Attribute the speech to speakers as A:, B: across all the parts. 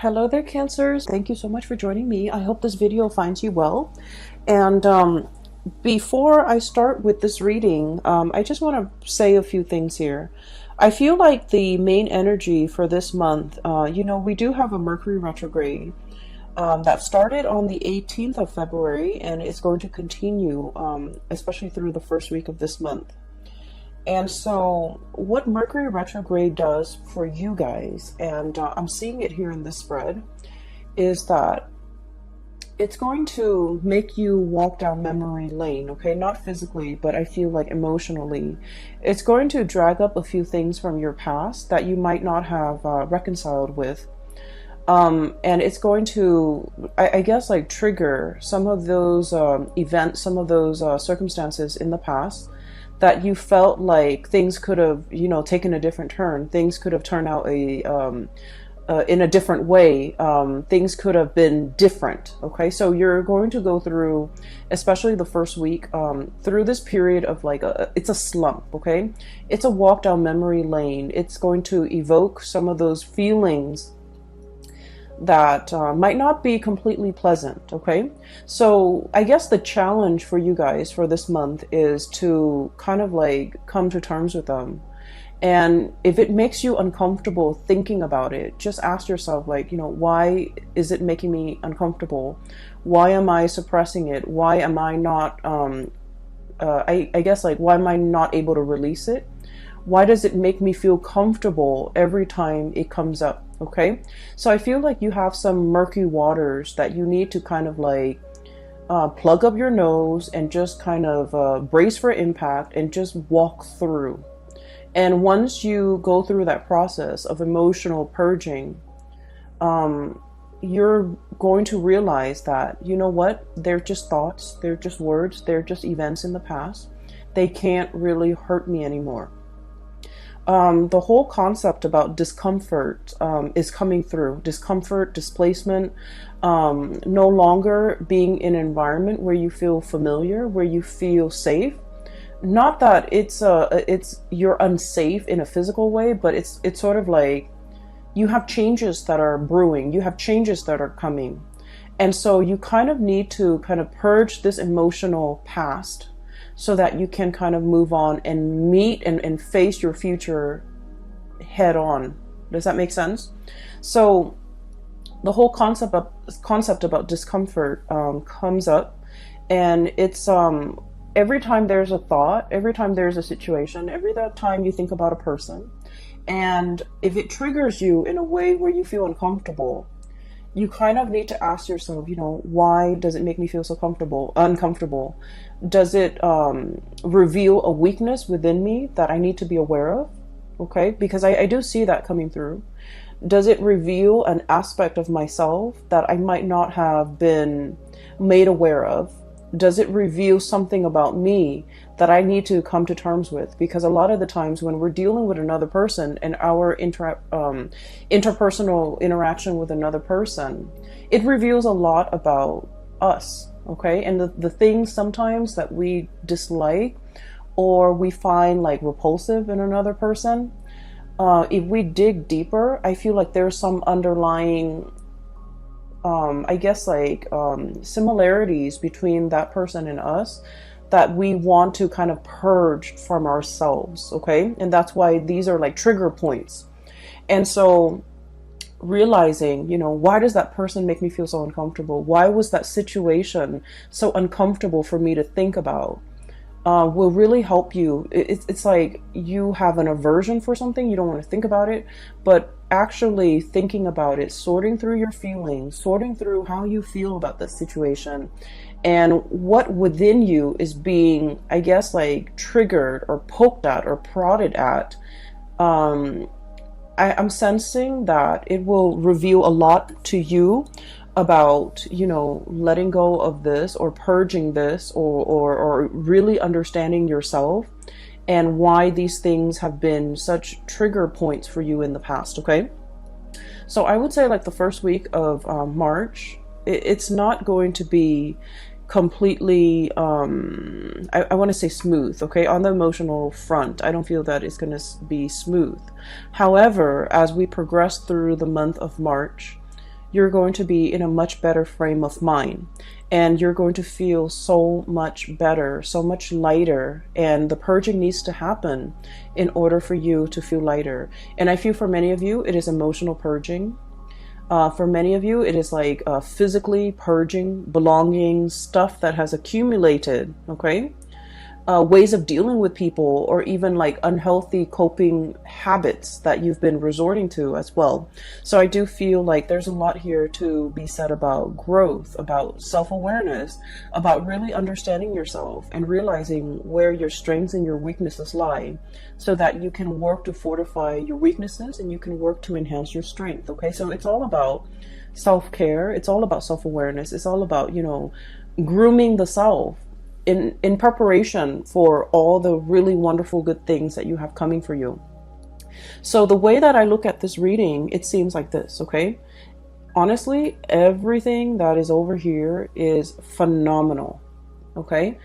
A: Hello there, Cancers. Thank you so much for joining me. I hope this video finds you well. And before I start with this reading, I just want to say a few things here. I feel like the main energy for this month, we do have a Mercury retrograde that started on the 18th of February, and it's going to continue, especially through the first week of this month. And so what Mercury retrograde does for you guys, and I'm seeing it here in this spread, is that it's going to make you walk down memory lane, okay? Not physically, but I feel like emotionally. It's going to drag up a few things from your past that you might not have reconciled with. And it's going to, I guess, like trigger some of those events, some of those circumstances in the past that you felt like things could have, taken a different turn. Things could have turned out in a different way. Things could have been different. Okay, so you're going to go through, especially the first week, through this period of like it's a slump. Okay, it's a walk down memory lane. It's going to evoke some of those feelings that might not be completely pleasant. Okay, so I guess the challenge for you guys for this month is to kind of like come to terms with them. And if it makes you uncomfortable thinking about it, just ask yourself, like, why is it making me uncomfortable? Why am I suppressing it? Why am I not I guess, like, why am I not able to release it? Why does it make me feel comfortable every time it comes up? Okay, so I feel like you have some murky waters that you need to kind of like plug up your nose and just kind of brace for impact and just walk through. And once you go through that process of emotional purging, you're going to realize that, you know what, they're just thoughts, they're just words, they're just events in the past. They can't really hurt me anymore. The whole concept about discomfort is coming through. Discomfort, displacement, no longer being in an environment where you feel familiar, where you feel safe. Not that it's you're unsafe in a physical way, but it's sort of like you have changes that are brewing, you have changes that are coming. And so you kind of need to kind of purge this emotional past so that you can kind of move on and meet and face your future head on. Does that make sense? So the whole concept about discomfort comes up, and it's every time there's a thought, every time there's a situation, every time you think about a person, and if it triggers you in a way where you feel uncomfortable, you kind of need to ask yourself, why does it make me feel so uncomfortable? Does it reveal a weakness within me that I need to be aware of? Okay, because I do see that coming through. Does it reveal an aspect of myself that I might not have been made aware of? Does it reveal something about me that I need to come to terms with? Because a lot of the times when we're dealing with another person and our interpersonal interaction with another person, it reveals a lot about us, okay? And the things sometimes that we dislike or we find like repulsive in another person, if we dig deeper, I feel like there's some underlying I guess like similarities between that person and us that we want to kind of purge from ourselves, okay? And that's why these are like trigger points. And so realizing, why does that person make me feel so uncomfortable? Why was that situation so uncomfortable for me to think about? Will really help you. It's like you have an aversion for something, you don't want to think about it, but actually thinking about it, sorting through your feelings, sorting through how you feel about this situation, and what within you is being, I guess, like triggered or poked at or prodded at. I'm sensing that it will reveal a lot to you about, letting go of this or purging this or really understanding yourself and why these things have been such trigger points for you in the past, okay? So I would say like the first week of March, it's not going to be completely, I want to say smooth, okay? On the emotional front, I don't feel that it's going to be smooth. However, as we progress through the month of March, you're going to be in a much better frame of mind, and you're going to feel so much better, so much lighter. And the purging needs to happen in order for you to feel lighter. And I feel for many of you, it is emotional purging. For many of you, it is like physically purging belongings, stuff that has accumulated, okay? Ways of dealing with people, or even like unhealthy coping habits that you've been resorting to as well. So I do feel like there's a lot here to be said about growth, about self-awareness, about really understanding yourself and realizing where your strengths and your weaknesses lie, so that you can work to fortify your weaknesses and you can work to enhance your strength. Okay, so it's all about self-care. It's all about self-awareness. It's all about, you know, grooming the self in preparation for all the really wonderful good things that you have coming for you. So the way that I look at this reading, it seems like this, okay? Honestly, everything that is over here is phenomenal, okay?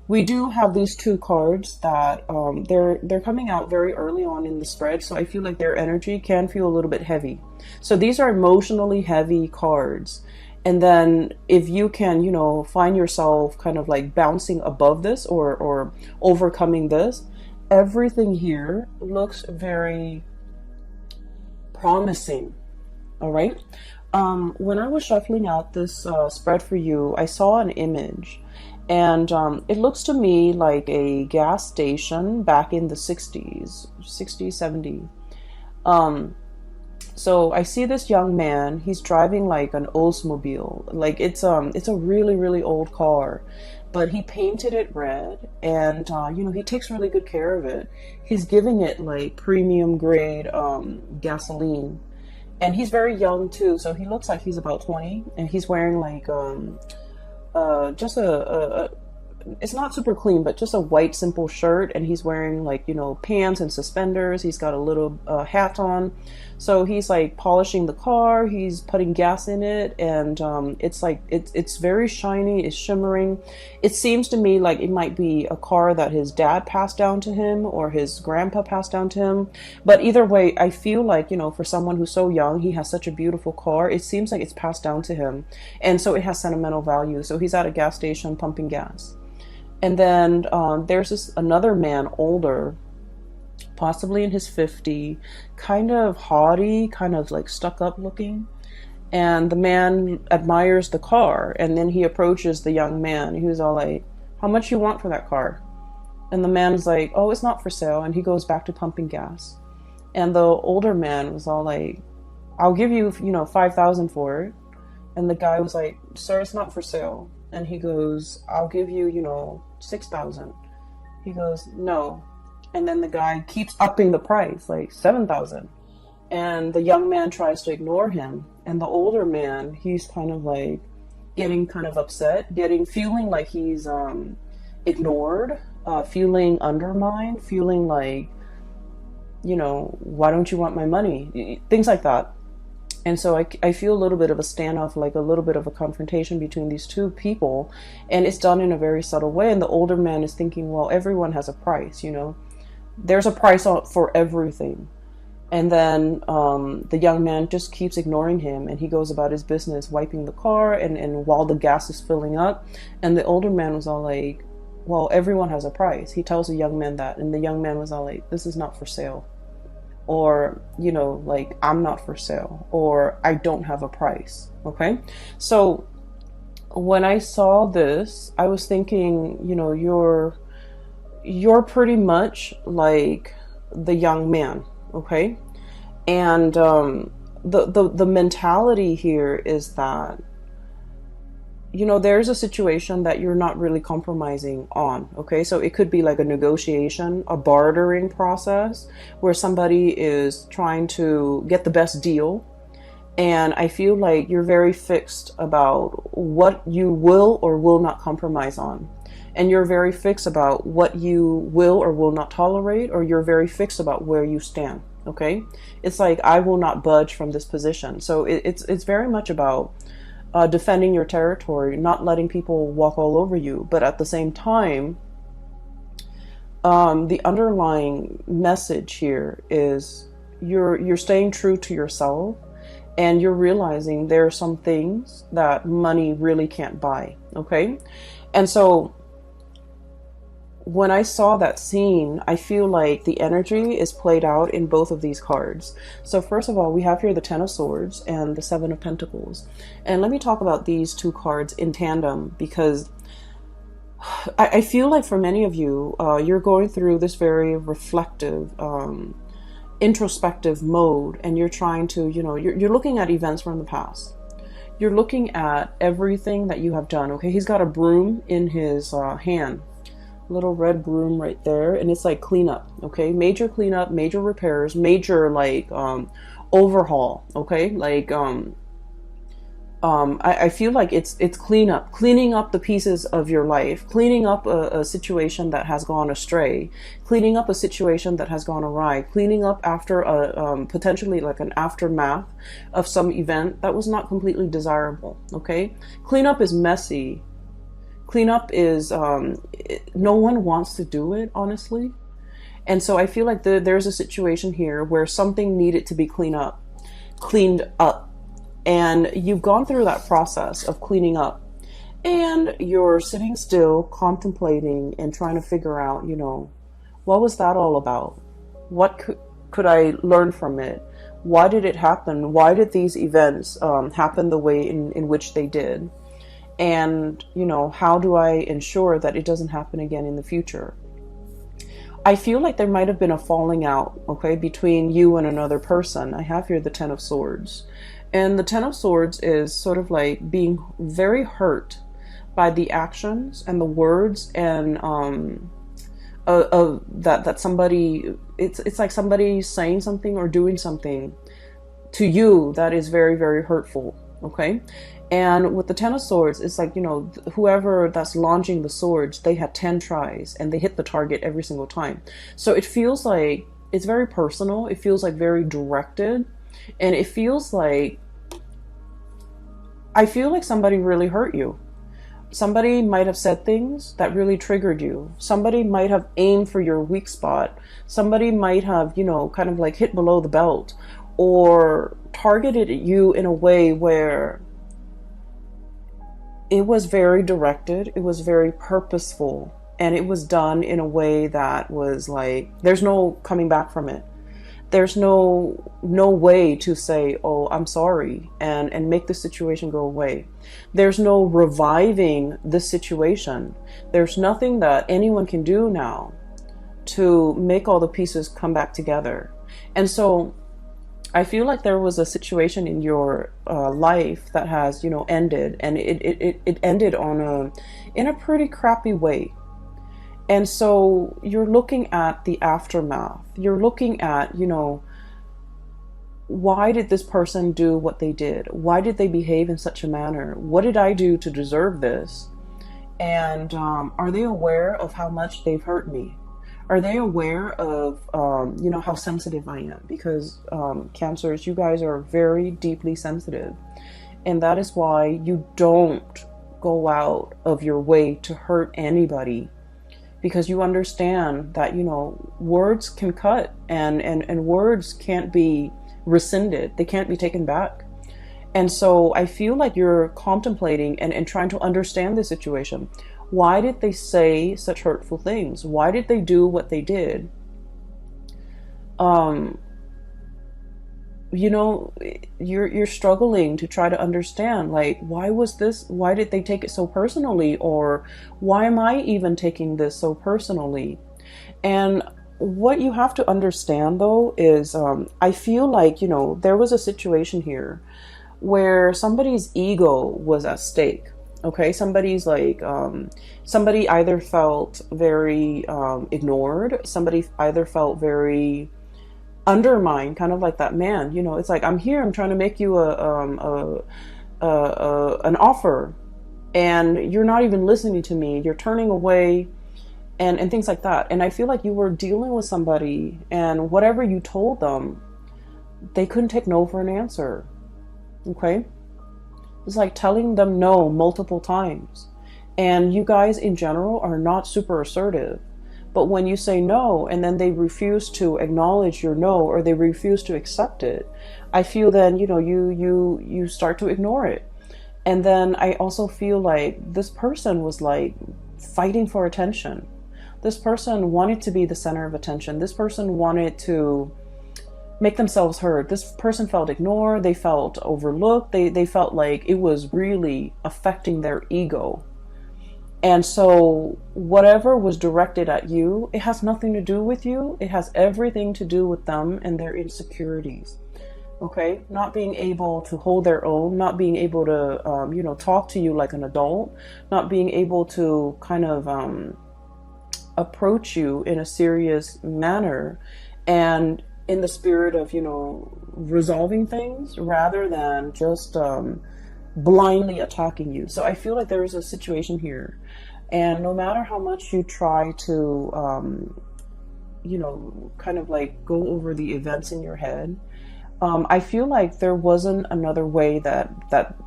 A: We do have these two cards that they're coming out very early on in the spread, so I feel like their energy can feel a little bit heavy. So these are emotionally heavy cards. And then if you can, you know, find yourself kind of like bouncing above this, or overcoming this, everything here looks very promising. All right. When I was shuffling out this spread for you, I saw an image, and it looks to me like a gas station back in the 60s, 70s. So I see this young man, he's driving like an Oldsmobile. Like it's a really, really old car, but he painted it red, and you know, he takes really good care of it. He's giving it like premium grade gasoline, and he's very young too. So he looks like he's about 20, and he's wearing like just a it's not super clean, but just a white simple shirt, and he's wearing like, you know, pants and suspenders. He's got a little hat on, so he's like polishing the car, he's putting gas in it, and it's like it's very shiny, it's shimmering. It seems to me like it might be a car that his dad passed down to him, or his grandpa passed down to him, but either way, I feel like, you know, for someone who's so young, he has such a beautiful car. It seems like it's passed down to him, and so it has sentimental value. So he's at a gas station pumping gas. And then there's another man, older, possibly in his 50s, kind of haughty, kind of like stuck up looking. And the man admires the car, and then he approaches the young man. He was all like, "How much you want for that car?" And the man is like, "Oh, it's not for sale." And he goes back to pumping gas. And the older man was all like, "I'll give you, you know, 5,000 for it." And the guy was like, "Sir, it's not for sale." And he goes, "I'll give you, you know, 6,000. He goes, "No." And then the guy keeps upping the price, like 7,000. And the young man tries to ignore him. And the older man, he's kind of like getting kind of upset, feeling like he's ignored, feeling undermined, feeling like, you know, "Why don't you want my money?" Things like that. And so I feel a little bit of a standoff, like a little bit of a confrontation between these two people. And it's done in a very subtle way. And the older man is thinking, well, everyone has a price, you know. There's a price for everything. And then the young man just keeps ignoring him. And he goes about his business, wiping the car. And while the gas is filling up. And the older man was all like, well, everyone has a price. He tells the young man that. And the young man was all like, "This is not for sale." Or, you know, like, "I'm not for sale," or "I don't have a price." Okay. So when I saw this, I was thinking, you know, you're pretty much like the young man. Okay. And the mentality here is that, you know, there's a situation that you're not really compromising on. Okay, so it could be like a negotiation, a bartering process where somebody is trying to get the best deal. And I feel like you're very fixed about what you will or will not compromise on. And you're very fixed about what you will or will not tolerate, or you're very fixed about where you stand. Okay, it's like, I will not budge from this position. So it's very much about defending your territory, not letting people walk all over you. But at the same time, the underlying message here is you're staying true to yourself, and you're realizing there are some things that money really can't buy. Okay. And so when I saw that scene, I feel like the energy is played out in both of these cards. So first of all, we have here the Ten of Swords and the Seven of Pentacles. And let me talk about these two cards in tandem, because I feel like for many of you, you're going through this very reflective, introspective mode, and you're trying to, you're looking at events from the past. You're looking at everything that you have done. Okay, he's got a broom in his hand. Little red broom right there, and it's like cleanup. Okay, major cleanup, major repairs, major like overhaul. Okay, like I feel like it's cleanup, cleaning up the pieces of your life, cleaning up a situation that has gone astray, cleaning up a situation that has gone awry, cleaning up after a potentially like an aftermath of some event that was not completely desirable. Okay, cleanup is messy. Cleanup is, no one wants to do it, honestly. And so I feel like there's a situation here where something needed to be cleaned up. And you've gone through that process of cleaning up. And you're sitting still, contemplating and trying to figure out, what was that all about? What could I learn from it? Why did it happen? Why did these events happen the way in which they did? And, how do I ensure that it doesn't happen again in the future? I feel like there might have been a falling out, okay, between you and another person. I have here the Ten of Swords. And the Ten of Swords is sort of like being very hurt by the actions and the words and that somebody, it's like somebody saying something or doing something to you that is very, very hurtful, okay? And with the Ten of Swords, it's like, whoever that's launching the swords, they had 10 tries and they hit the target every single time. So it feels like it's very personal. It feels like very directed. And it feels like, I feel like somebody really hurt you. Somebody might have said things that really triggered you. Somebody might have aimed for your weak spot. Somebody might have, kind of like hit below the belt or targeted you in a way where it was very directed, it was very purposeful, and it was done in a way that was like, there's no coming back from it. There's no way to say, oh, I'm sorry, and make the situation go away. There's no reviving the situation. There's nothing that anyone can do now to make all the pieces come back together. And so I feel like there was a situation in your life that has, ended, and it ended in a pretty crappy way. And so you're looking at the aftermath. You're looking at, why did this person do what they did? Why did they behave in such a manner? What did I do to deserve this? And are they aware of how much they've hurt me? Are they aware of, how sensitive I am? Because Cancers, you guys are very deeply sensitive. And that is why you don't go out of your way to hurt anybody. Because you understand that, words can cut and words can't be rescinded. They can't be taken back. And so I feel like you're contemplating and trying to understand the situation. Why did they say such hurtful things? Why did they do what they did? You're struggling to try to understand, like, why did they take it so personally? Or why am I even taking this so personally? And what you have to understand, though, is I feel like, there was a situation here where somebody's ego was at stake. Okay, somebody's like, somebody either felt very ignored, somebody either felt very undermined, kind of like that man, it's like, I'm here, I'm trying to make you an offer, and you're not even listening to me, you're turning away, and things like that. And I feel like you were dealing with somebody, and whatever you told them, they couldn't take no for an answer. Okay? It's like telling them no multiple times. And you guys in general are not super assertive. But when you say no and then they refuse to acknowledge your no, or they refuse to accept it, I feel then, you start to ignore it. And then I also feel like this person was like fighting for attention. This person wanted to be the center of attention. This person wanted to make themselves heard. This person felt ignored. They felt overlooked. They felt like it was really affecting their ego. And so whatever was directed at you, it has nothing to do with you. It has everything to do with them and their insecurities. Okay, not being able to hold their own, not being able to, talk to you like an adult, not being able to kind of approach you in a serious manner and in the spirit of, resolving things rather than just blindly attacking you. So I feel like there is a situation here. And no matter how much you try to, kind of like go over the events in your head, I feel like there wasn't another way that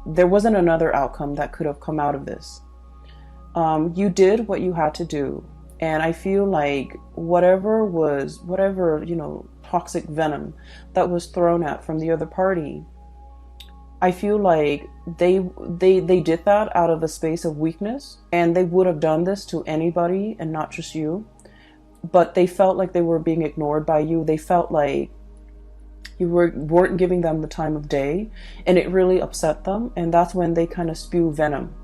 A: there wasn't another outcome that could have come out of this. You did what you had to do. And I feel like whatever, toxic venom that was thrown at from the other party, I feel like they did that out of a space of weakness, and they would have done this to anybody and not just you. But they felt like they were being ignored by you. They felt like you weren't giving them the time of day, and it really upset them. And that's when they kind of spew venom.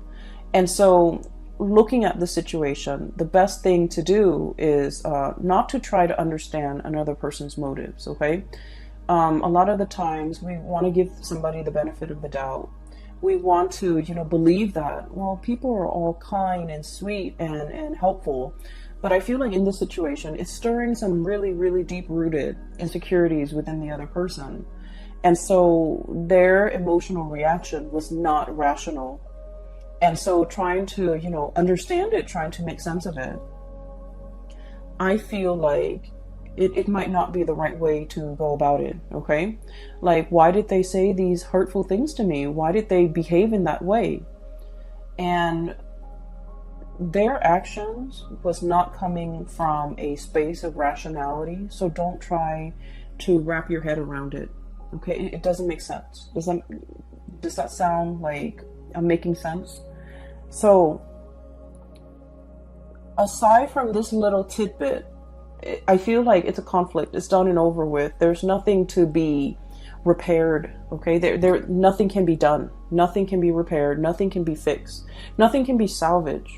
A: And so looking at the situation, the best thing to do is not to try to understand another person's motives, okay? A lot of the times we want to give somebody the benefit of the doubt. We want to, believe that, well, people are all kind and sweet and helpful. But I feel like in this situation, it's stirring some really, really deep-rooted insecurities within the other person. And so their emotional reaction was not rational. And so trying to, understand it, trying to make sense of it, I feel like it might not be the right way to go about it, okay? Like, why did they say these hurtful things to me? Why did they behave in that way? And their actions was not coming from a space of rationality, so don't try to wrap your head around it, okay? It doesn't make sense. Does that sound like I'm making sense? So, aside from this little tidbit, I feel like it's a conflict. It's done and over with. There's nothing to be repaired, okay? Nothing can be done. Nothing can be repaired. Nothing can be fixed. Nothing can be salvaged.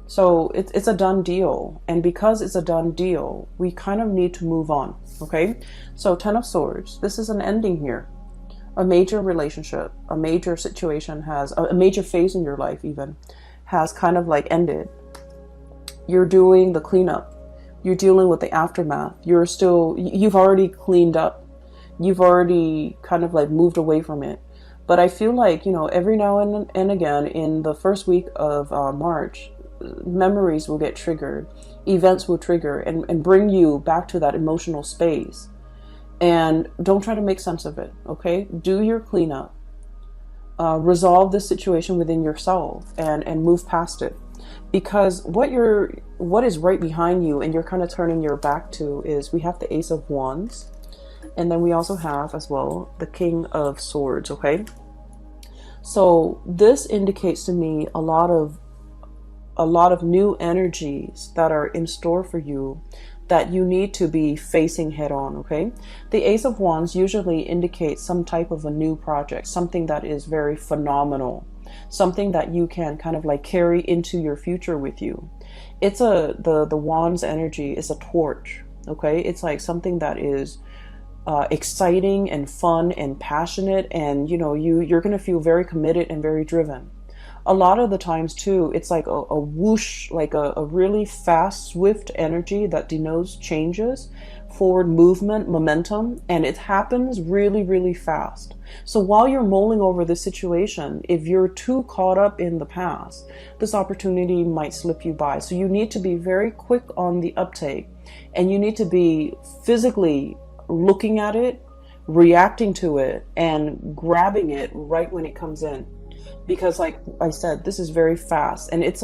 A: So it's a done deal. And because it's a done deal, we kind of need to move on, okay? So 10 of Swords, this is an ending here. A major relationship, a major situation a major phase in your life even, has kind of like ended. You're doing the cleanup. You're dealing with the aftermath. You've already cleaned up. You've already kind of like moved away from it. But I feel like, every now and again in the first week of March, memories will get triggered. Events will trigger and bring you back to that emotional space. And don't try to make sense of it, okay? Do your cleanup. Resolve this situation within yourself and move past it. Because what is right behind you and you're kind of turning your back to is we have the Ace of Wands. And then we also have as well the King of Swords, okay? So this indicates to me a lot of new energies that are in store for you that you need to be facing head on, okay? The Ace of Wands usually indicates some type of a new project, something that is very phenomenal, something that you can kind of like carry into your future with you. It's the Wands energy is a torch, okay? It's like something that is exciting and fun and passionate, and you're gonna feel very committed and very driven. A lot of the times too, it's like a whoosh, like a really fast, swift energy that denotes changes, forward movement, momentum, and it happens really, really fast. So while you're mulling over this situation, if you're too caught up in the past, this opportunity might slip you by. So you need to be very quick on the uptake, and you need to be physically looking at it, reacting to it, and grabbing it right when it comes in. Because like I said, this is very fast, and it's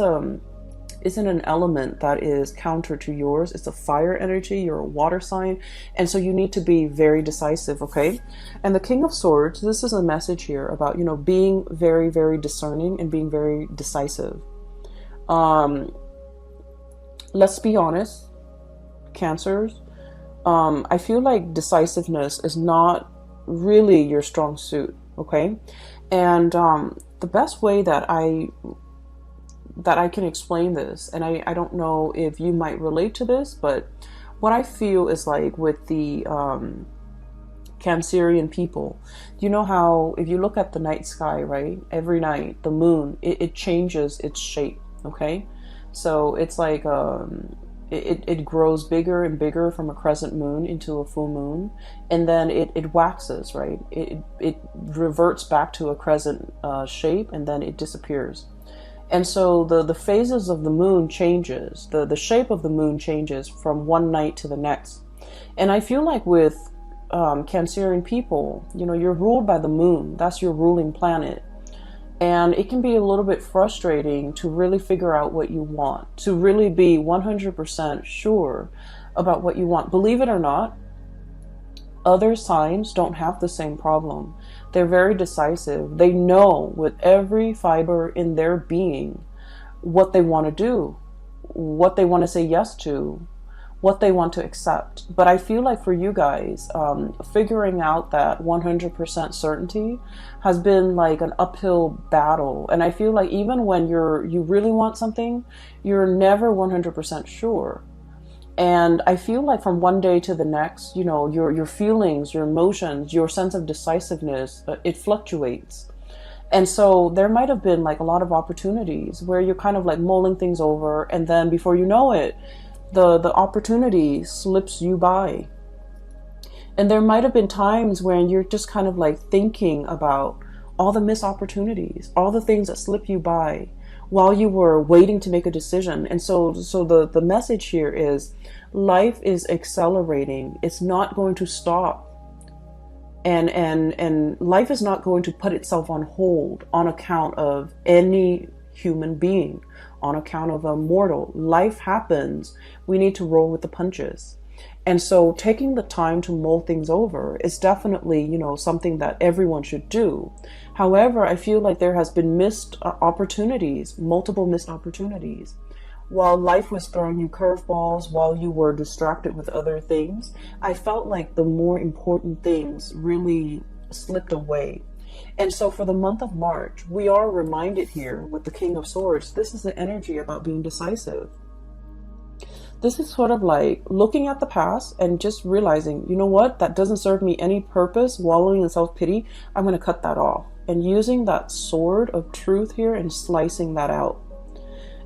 A: is in an element that is counter to yours. It's a fire energy. You're a water sign. And so you need to be very decisive, okay? And the King of Swords, this is a message here about, you know, being very, very discerning and being very decisive. Let's be honest, Cancers. I feel like decisiveness is not really your strong suit, okay? And the best way that I can explain this, and I don't know if you might relate to this, but what I feel is like with the Cancerian people, you know how if you look at the night sky, right? Every night, the moon, it changes its shape, okay? So it's like it grows bigger and bigger from a crescent moon into a full moon, and then it waxes, right? It reverts back to a crescent shape, and then it disappears. And so the phases of the moon changes, the shape of the moon changes from one night to the next. And I feel like with Cancerian people, you know, you're ruled by the moon. That's your ruling planet. And it can be a little bit frustrating to really figure out what you want, to really be 100% sure about what you want. Believe it or not, other signs don't have the same problem. They're very decisive. They know with every fiber in their being what they want to do, what they want to say yes to, what they want to accept. But I feel like for you guys, figuring out that 100% certainty has been like an uphill battle. And I feel like even when you really want something, you're never 100% sure. And I feel like from one day to the next, you know, your feelings, your emotions, your sense of decisiveness, it fluctuates. And so there might have been like a lot of opportunities where you're kind of like mulling things over, and then before you know it, the opportunity slips you by. And there might have been times when you're just kind of like thinking about all the missed opportunities, all the things that slip you by while you were waiting to make a decision. And so the message here is life is accelerating. It's not going to stop. And life is not going to put itself on hold on account of any human being, on account of a mortal. Life happens. We need to roll with the punches. And so taking the time to mull things over is definitely, you know, something that everyone should do. However, I feel like there has been missed opportunities, multiple missed opportunities. While life was throwing you curveballs, while you were distracted with other things, I felt like the more important things really slipped away. And so for the month of March, we are reminded here with the King of Swords, this is the energy about being decisive. This is sort of like looking at the past and just realizing, you know what, that doesn't serve me any purpose, wallowing in self-pity. I'm going to cut that off. And using that sword of truth here and slicing that out.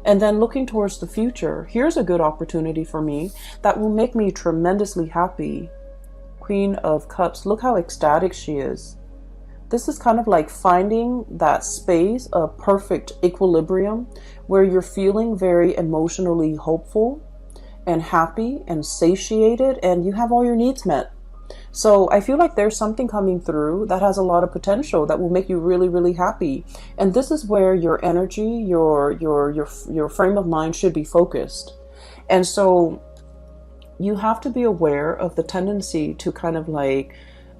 A: And then looking towards the future, here's a good opportunity for me that will make me tremendously happy. Queen of Cups, look how ecstatic she is. This is kind of like finding that space of perfect equilibrium where you're feeling very emotionally hopeful and happy and satiated, and you have all your needs met. So I feel like there's something coming through that has a lot of potential that will make you really, really happy. And this is where your energy, your frame of mind should be focused. And so you have to be aware of the tendency to kind of like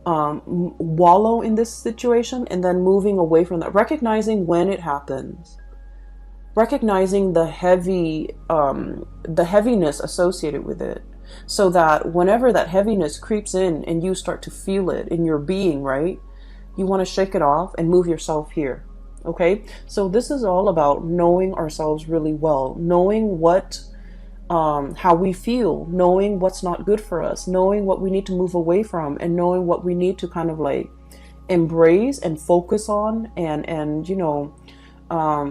A: wallow in this situation and then moving away from that, recognizing when it happens, recognizing the heaviness associated with it, so that whenever that heaviness creeps in and you start to feel it in your being, right, you want to shake it off and move yourself here. Okay, so this is all about knowing ourselves really well, knowing what how we feel, knowing what's not good for us, knowing what we need to move away from, and knowing what we need to kind of like embrace and focus on, and you know,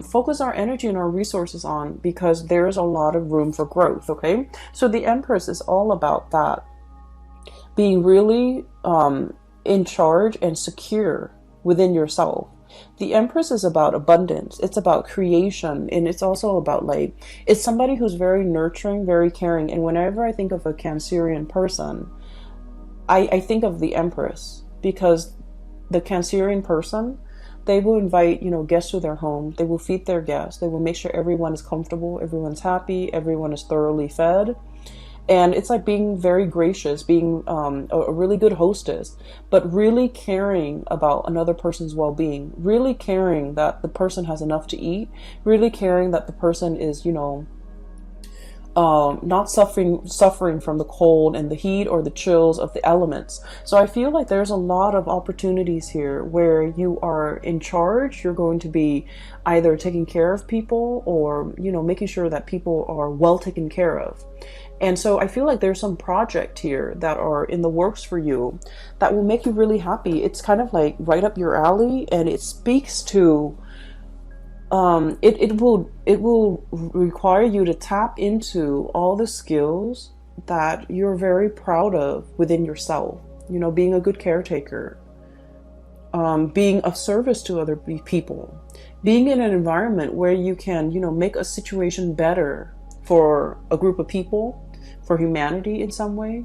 A: focus our energy and our resources on, because there's a lot of room for growth. Okay, so the Empress is all about that, being really in charge and secure within yourself. The Empress is about abundance. It's about creation. And it's also about like, it's somebody who's very nurturing, very caring. And whenever I think of a Cancerian person, I think of the Empress, because the Cancerian person, They will invite, you know, guests to their home. They will feed their guests. They will make sure everyone is comfortable, everyone's happy, everyone is thoroughly fed. And it's like being very gracious, being a really good hostess, but really caring about another person's well-being, really caring that the person has enough to eat, really caring that the person is, you know, not suffering from the cold and the heat or the chills of the elements. So I feel like there's a lot of opportunities here where you are in charge. You're going to be either taking care of people or, you know, making sure that people are well taken care of. And so I feel like there's some project here that are in the works for you that will make you really happy. It's kind of like right up your alley, and it speaks to it will require you to tap into all the skills that you're very proud of within yourself. You know, being a good caretaker, being of service to other people, being in an environment where you can, you know, make a situation better for a group of people, for humanity in some way.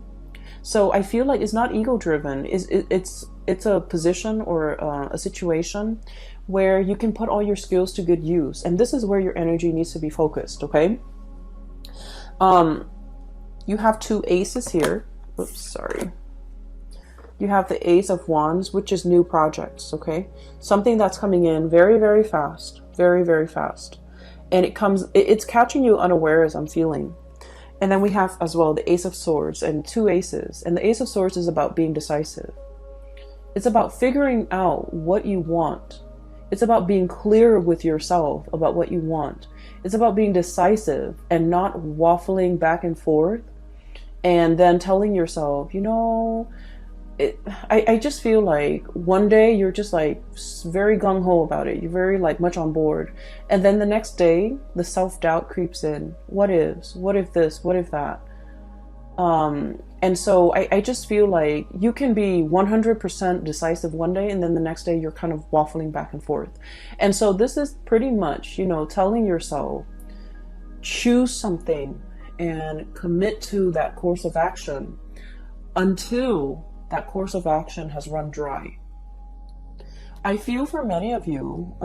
A: So I feel like it's not ego driven. It's a position or a situation where you can put all your skills to good use. And this is where your energy needs to be focused, okay? You have two aces here. Oops, sorry. You have the Ace of Wands, which is new projects, okay? Something that's coming in very, very fast. Very, very fast. And it's catching you unawares, I'm feeling. And then we have as well the Ace of Swords and two aces. And the Ace of Swords is about being decisive. It's about figuring out what you want. It's about being clear with yourself about what you want. It's about being decisive and not waffling back and forth and then telling yourself, you know, I just feel like one day you're just like very gung-ho about it. You're very like much on board. And then the next day, the self-doubt creeps in. What if? What if this? What if that? And so I just feel like you can be 100% decisive one day, and then the next day you're kind of waffling back and forth. And so this is pretty much, you know, telling yourself, choose something and commit to that course of action until that course of action has run dry. I feel for many of you,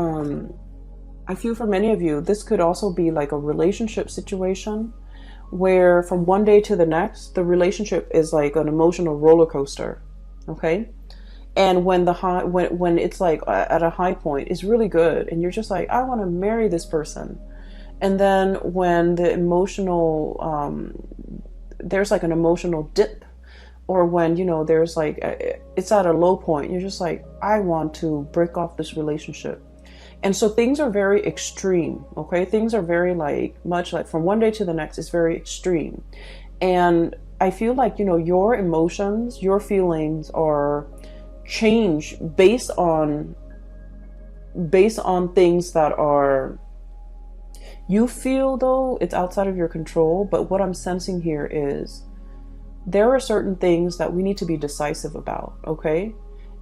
A: this could also be like a relationship situation where from one day to the next, the relationship is like an emotional roller coaster. Okay. And when when it's like at a high point, it's really good. And you're just like, I want to marry this person. And then when the emotional, there's like an emotional dip, or when, you know, there's like, it's at a low point, you're just like, I want to break off this relationship. And so things are very extreme, okay? Things are very like, much like from one day to the next, it's very extreme. And I feel like, you know, your emotions, your feelings are changed based on things that are, you feel though it's outside of your control. But what I'm sensing here is there are certain things that we need to be decisive about, okay?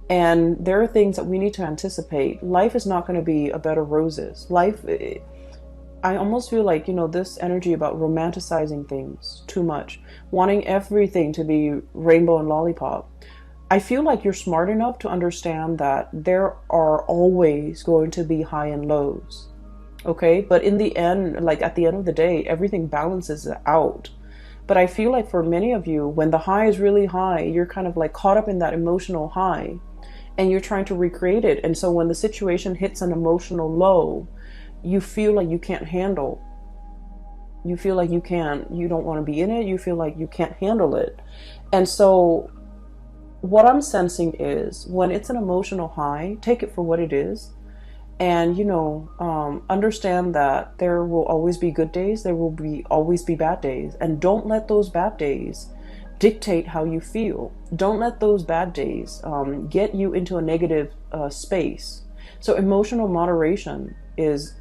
A: And there are things that we need to anticipate. Life is not going to be a bed of roses. I almost feel like, you know, this energy about romanticizing things too much, wanting everything to be rainbow and lollipop. I feel like you're smart enough to understand that there are always going to be high and lows, okay? But in the end, like at the end of the day, everything balances out. But I feel like for many of you, when the high is really high, you're kind of like caught up in that emotional high and you're trying to recreate it. And so when the situation hits an emotional low, you feel like you can't handle. You feel like you don't want to be in it. You feel like you can't handle it. And so what I'm sensing is when it's an emotional high, take it for what it is. And, you know, understand that there will always be good days. There will always be bad days. And don't let those bad days dictate how you feel. Don't let those bad days get you into a negative space. So emotional moderation is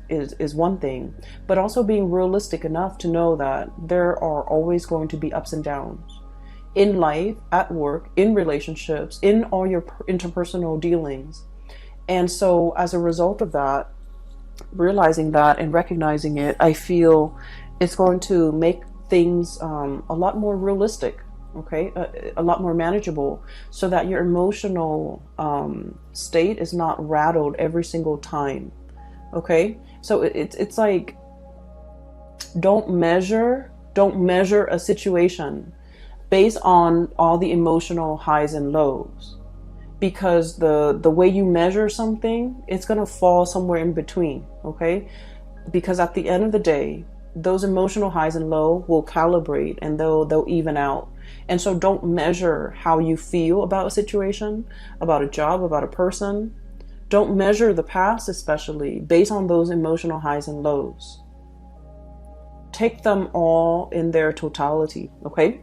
A: one thing, but also being realistic enough to know that there are always going to be ups and downs in life, at work, in relationships, in all your interpersonal dealings. And so as a result of that, realizing that and recognizing it, I feel it's going to make things a lot more realistic. okay? A lot more manageable, so that your emotional state is not rattled every single time, okay? So it's like, don't measure a situation based on all the emotional highs and lows, because the way you measure something, it's going to fall somewhere in between, okay? Because at the end of the day, those emotional highs and low will calibrate, and they'll even out. And so don't measure how you feel about a situation, about a job, about a person. Don't measure the past, especially based on those emotional highs and lows. Take them all in their totality, okay?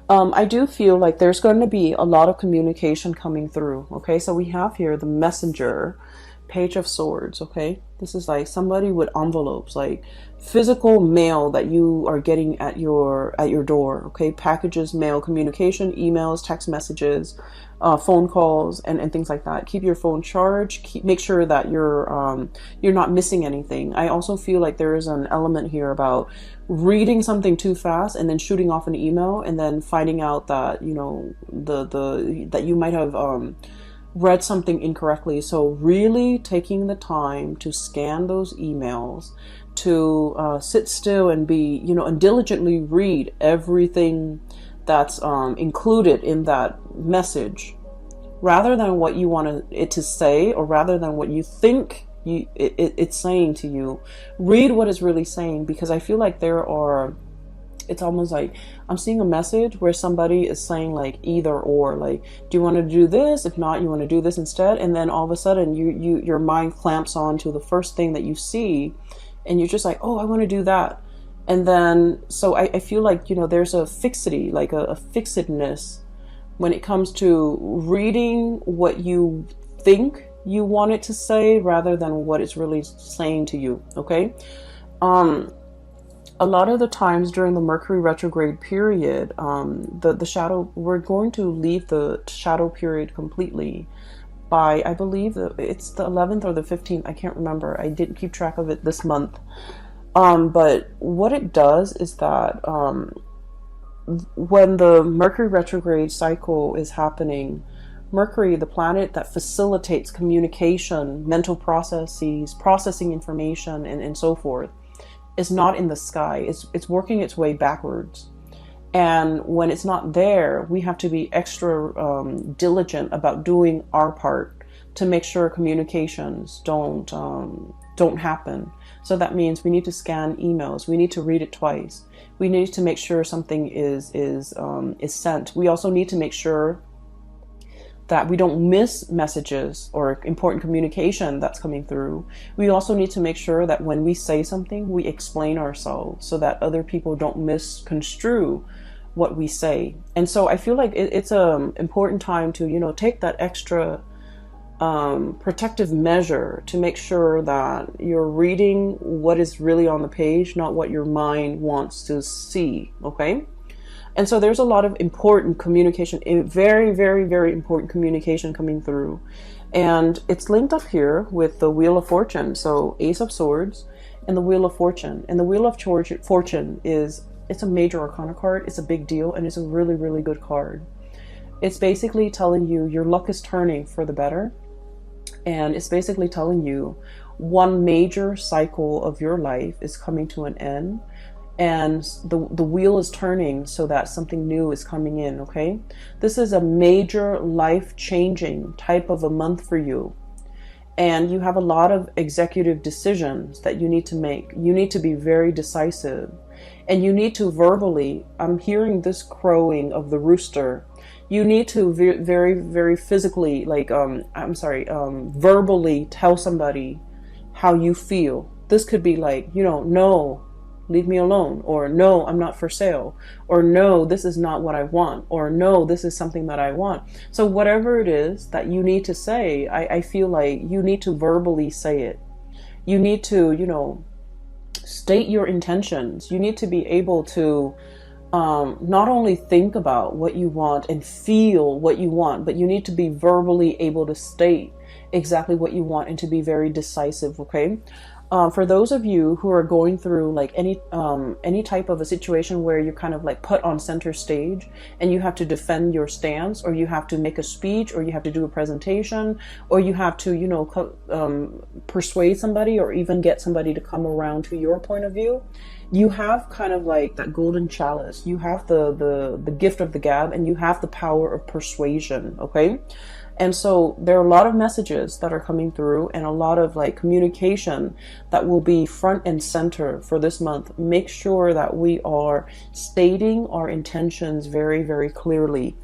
A: I do feel like there's going to be a lot of communication coming through, okay? So we have here the Messenger, Page of Swords, okay? This is like somebody with envelopes, like physical mail that you are getting at your door, okay? Packages, mail, communication, emails, text messages, phone calls, and things like that. Keep your phone charged. Make sure that you're not missing anything. I also feel like there is an element here about reading something too fast and then shooting off an email and then finding out that, you know, that you might have read something incorrectly. So really taking the time to scan those emails, to sit still and be, you know, and diligently read everything that's included in that message, rather than what you want it to say, or rather than what you think it's saying to you. Read what it's really saying, because I feel like it's almost like I'm seeing a message where somebody is saying like either or, like, do you want to do this? If not, you want to do this instead. And then all of a sudden your mind clamps on to the first thing that you see, and you're just like, oh, I want to do that. And then, so I feel like, you know, there's a fixity, like a fixedness when it comes to reading what you think you want it to say, rather than what it's really saying to you, okay? A lot of the times during the Mercury retrograde period, the shadow, we're going to leave the shadow period completely by, I believe it's the 11th or the 15th. I can't remember. I didn't keep track of it this month. But what it does is that when the Mercury retrograde cycle is happening, Mercury, the planet that facilitates communication, mental processes, processing information, and so forth, is not in the sky. It's working its way backwards. And when it's not there, we have to be extra diligent about doing our part to make sure communications don't happen. So that means we need to scan emails. We need to read it twice. We need to make sure something is sent. We also need to make sure that we don't miss messages or important communication that's coming through. We also need to make sure that when we say something, we explain ourselves so that other people don't misconstrue what we say. And so I feel like it's an important time to, you know, take that extra protective measure to make sure that you're reading what is really on the page, not what your mind wants to see, okay? And so there's a lot of important communication, very, very, very important communication coming through. And it's linked up here with the Wheel of Fortune. So Ace of Swords and the Wheel of Fortune. And the Wheel of Fortune it's a major arcana card. It's a big deal, and it's a really, really good card. It's basically telling you your luck is turning for the better. And it's basically telling you one major cycle of your life is coming to an end. And the wheel is turning so that something new is coming in, okay? This is a major life-changing type of a month for you. And you have a lot of executive decisions that you need to make. You need to be very decisive. And you need to verbally, I'm hearing this crowing of the rooster. You need to very, very physically, like, verbally tell somebody how you feel. This could be like, you know, no, leave me alone, or no, I'm not for sale, or no, this is not what I want, or no, this is something that I want. So whatever it is that you need to say, I feel like you need to verbally say it. You need to, you know, state your intentions. You need to be able to not only think about what you want and feel what you want, but you need to be verbally able to state exactly what you want and to be very decisive, okay? For those of you who are going through like any type of a situation where you're kind of like put on center stage and you have to defend your stance, or you have to make a speech, or you have to do a presentation, or you have to, you know, persuade somebody, or even get somebody to come around to your point of view, you have kind of like that golden chalice. You have the gift of the gab, and you have the power of persuasion. Okay. And so there are a lot of messages that are coming through, and a lot of like communication that will be front and center for this month. Make sure that we are stating our intentions very, very clearly.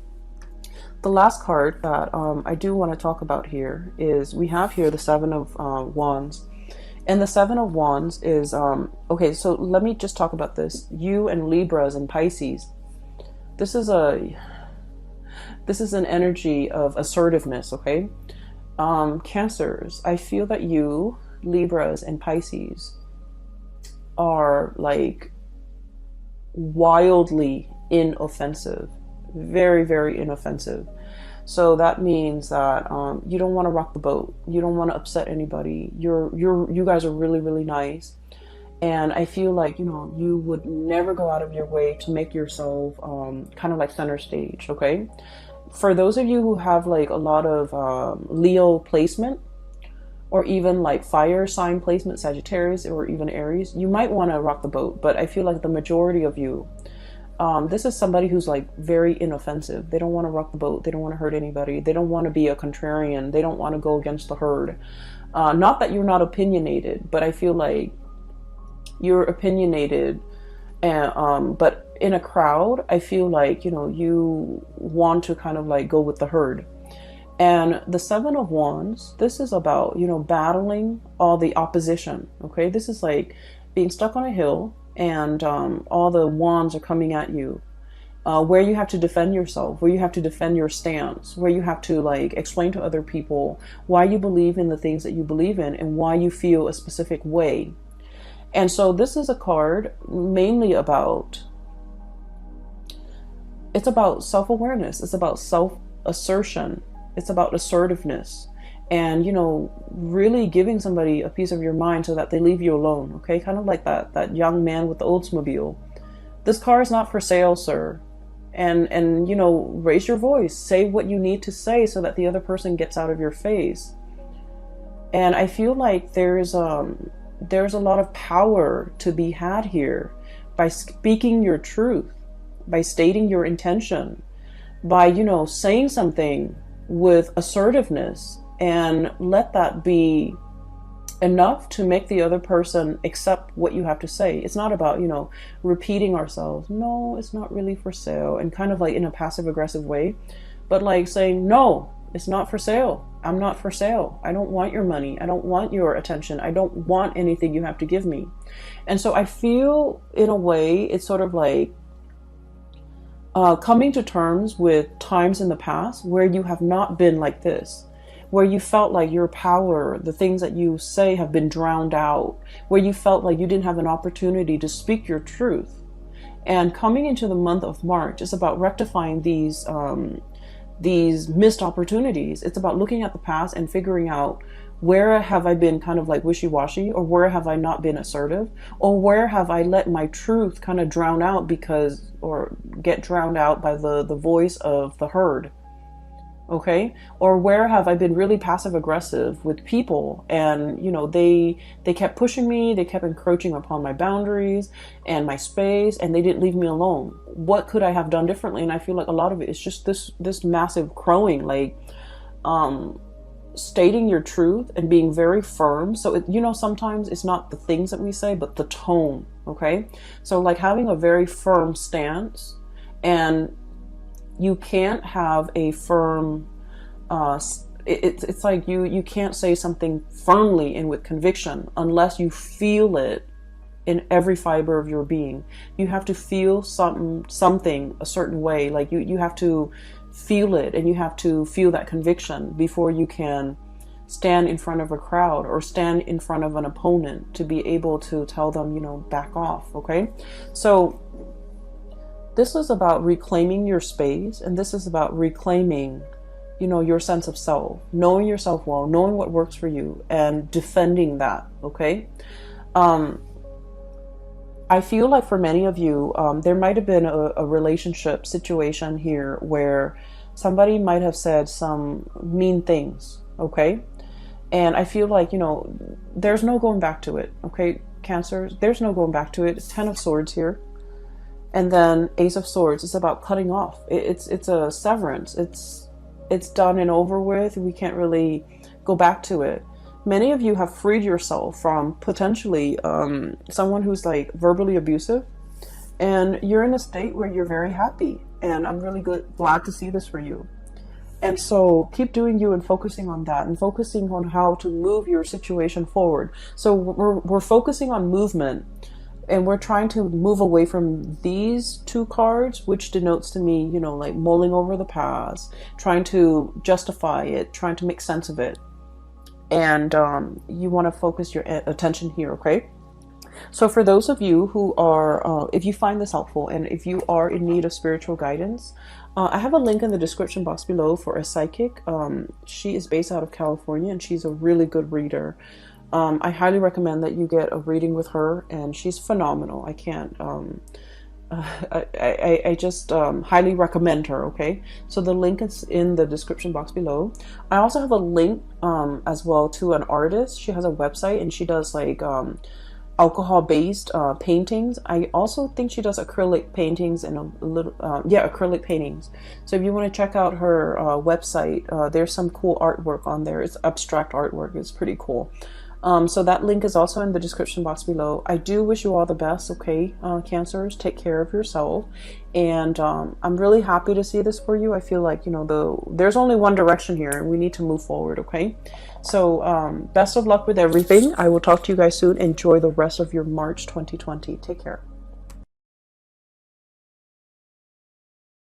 A: The last card that I do want to talk about here is, we have here the Seven of Wands. And the Seven of Wands is, okay, so let me just talk about this. You and Libras and Pisces. This is an energy of assertiveness, okay? Cancers, I feel that you, Libras and Pisces, are like wildly inoffensive. Very, very inoffensive. So that means that you don't want to rock the boat. You don't want to upset anybody. You guys are really, really nice. And I feel like, you know, you would never go out of your way to make yourself kind of like center stage, okay? For those of you who have like a lot of Leo placement, or even like fire sign placement, Sagittarius, or even Aries, you might want to rock the boat. But I feel like the majority of you, this is somebody who's like very inoffensive. They don't want to rock the boat. They don't want to hurt anybody. They don't want to be a contrarian. They don't want to go against the herd. Not that you're not opinionated, but I feel like you're opinionated, and but in a crowd, I feel like, you know, you want to kind of like go with the herd. And the Seven of Wands, this is about, you know, battling all the opposition. Okay, this is like being stuck on a hill, and all the wands are coming at you, where you have to defend yourself, where you have to defend your stance, where you have to like explain to other people why you believe in the things that you believe in, and why you feel a specific way. And so this is a card mainly about, it's about self-awareness. It's about self-assertion. It's about assertiveness. And, you know, really giving somebody a piece of your mind so that they leave you alone. Okay, kind of like that young man with the Oldsmobile. This car is not for sale, sir. And you know, raise your voice. Say what you need to say so that the other person gets out of your face. And I feel like there's a lot of power to be had here by speaking your truth, by stating your intention, by, you know, saying something with assertiveness, and let that be enough to make the other person accept what you have to say. It's not about, you know, repeating ourselves. No, it's not really for sale, and kind of like in a passive aggressive way, but like saying, no, it's not for sale. I'm not for sale. I don't want your money. I don't want your attention. I don't want anything you have to give me. And so I feel, in a way, it's sort of like coming to terms with times in the past where you have not been like this, where you felt like your power, the things that you say, have been drowned out, where you felt like you didn't have an opportunity to speak your truth. And coming into the month of March is about rectifying these missed opportunities. It's about looking at the past and figuring out, where have I been kind of like wishy-washy, or where have I not been assertive, or where have I let my truth kind of drown out or get drowned out by the voice of the herd. Okay, or where have I been really passive aggressive with people, and, you know, they kept pushing me, they kept encroaching upon my boundaries and my space, and they didn't leave me alone. What could I have done differently? And I feel like a lot of it is just this massive crowing, like stating your truth and being very firm. So you know, sometimes it's not the things that we say, but the tone. Okay, so like having a very firm stance, and you can't have a firm it's like you can't say something firmly and with conviction unless you feel it in every fiber of your being. You have to feel something a certain way. Like you have to feel it, and you have to feel that conviction before you can stand in front of a crowd or stand in front of an opponent to be able to tell them, you know, back off. Okay, so this is about reclaiming your space, and this is about reclaiming, you know, your sense of self, knowing yourself well, knowing what works for you, and defending that. Okay. I feel like for many of you, there might have been a relationship situation here where somebody might have said some mean things. Okay. And I feel like, you know, there's no going back to it. Okay, Cancer, there's no going back to it. It's Ten of Swords here. And then Ace of Swords. It's about cutting off. It's a severance. It's done and over with. We can't really go back to it. Many of you have freed yourself from potentially someone who's like verbally abusive. And you're in a state where you're very happy. And I'm really glad to see this for you. And so keep doing you and focusing on that and focusing on how to move your situation forward. So we're focusing on movement, and we're trying to move away from these two cards, which denotes to me, you know, like mulling over the past, trying to justify it, trying to make sense of it. And you want to focus your attention here, okay? So for those of you who are, if you find this helpful and if you are in need of spiritual guidance, I have a link in the description box below for a psychic. She is based out of California and she's a really good reader. I highly recommend that you get a reading with her, and she's phenomenal. I can't, I just highly recommend her, okay? So the link is in the description box below. I also have a link as well to an artist. She has a website and she does like alcohol-based paintings. I also think she does acrylic paintings and a little, acrylic paintings. So if you want to check out her website, there's some cool artwork on there. It's abstract artwork. It's pretty cool. So that link is also in the description box below. I do wish you all the best, okay, Cancers? Take care of yourself. And I'm really happy to see this for you. I feel like, you know, there's only one direction here and we need to move forward, okay? So best of luck with everything. I will talk to you guys soon. Enjoy the rest of your March 2020. Take care.